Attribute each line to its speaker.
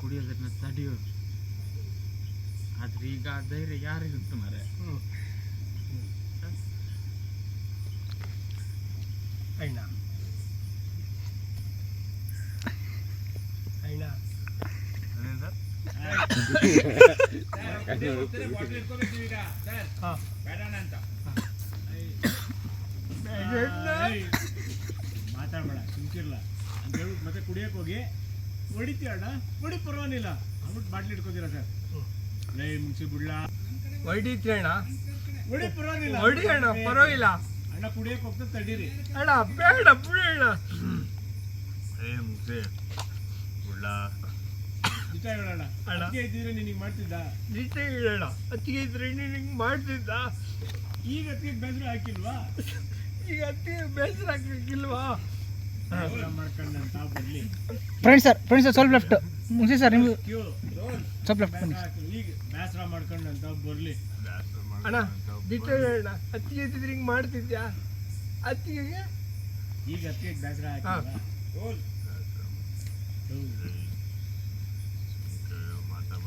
Speaker 1: ಕುಡಿಯೋದನ್ನ ತಡೆಯೋದು. ಆದ್ರೆ ಈಗ ಆ ಧೈರ್ಯ ಯಾರಿಗುತ್ತೆ ಮರೆ?
Speaker 2: ಅಣ್ಣ ಅಣ್ಣ
Speaker 3: ಮಾತಾಡ್ಬೇಡ, ಸುಮ್ಕಿರ್ಲ ಅಂತ ಹೇಳ್ಬಿಟ್ಟು ಮತ್ತೆ ಕುಡಿಯಕ್ಕೆ ಹೋಗಿ ಹೊಡಿತೀಯ ಅಣ್ಣ, ಹೊಡಿ ಪರವಾಗಿಲ್ಲ ಅಂದ್ಬಿಟ್ಟು ಬಾಟ್ಲಿ ಇಟ್ಕೋತೀರ ಸರ್. ಲೈ ಮುಗಿಸಿ ಬಿಡ್ಲಾ,
Speaker 2: ಹೊಡಿತಿ ಅಣ್ಣ,
Speaker 3: ಹೊಡಿ ಪರವಾಗಿಲ್ಲ,
Speaker 2: ಹೊಡಿ ಅಣ್ಣ, ಪರವಾಗಿಲ್ಲ
Speaker 3: ಅಣ್ಣ ಕುಡಿಯಕ್ಕೆ ಹೋಗ್ತಾ ತಡೀರಿ
Speaker 2: ಅಣ್ಣ, ಬೇಡ ಬಿಡಿ ಅಣ್ಣ.
Speaker 3: ಮುಗಿಸಿ ಬಿಡ್ಲಾ ನಿಜ ಹೇಳೋಣ. ಅತ್ತಿಗೆ ಇದ್ದಿದ್ರೆ ನಿನಗೆ ಮಾಡ್ತಿದ್ದ?
Speaker 2: ನಿಜ ಹೇಳೋಣ, ಅತ್ತಿಗೆ ಇದ್ರೆ ನಿನಗೆ ಮಾಡ್ತಿದ್ದ.
Speaker 3: ಈಗ ಅತ್ತಿಗೆ ಬೇಸರ ಹಾಕಿಲ್ವಾ?
Speaker 2: ಈಗ ಅತ್ತಿಗೆ ಬೇಸರ ಹಾಕಿಲ್ವಾ?
Speaker 3: ಮಾಡ್ಕೊಂಡಂತ ಬರ್ಲಿ.
Speaker 4: ಫ್ರೆಂಡ್ಸ್ ಸರ್ ಸ್ವಲ್ಪ ಲೆಫ್ಟ್ ಮುಗಿಸಿ ಸರ್, ನಿಮ್ಗೆ
Speaker 3: ಕ್ಯೂ
Speaker 4: ಸ್ವಲ್ಪ ಲೆಫ್ಟ್ ಬನ್ನಿ.
Speaker 3: ಈಗ ಬೇಸರ ಮಾಡ್ಕೊಂಡಂತ ಬರ್ಲಿ.
Speaker 2: ಅಣ್ಣ ನಿಜ ಹೇಳೋಣ, ಅತ್ತಿಗೆ ಇದ್ದಿದ್ರೆ ಹಿಂಗೆ ಮಾಡ್ತಿದ್ಯಾ? ಅತ್ತಿಗೆಗೆ
Speaker 3: ಈಗ ಅತ್ತಿಗೆ ಬೇಸರ ಹಾಕಿಲ್ವಾ? ಮಾತಾಡ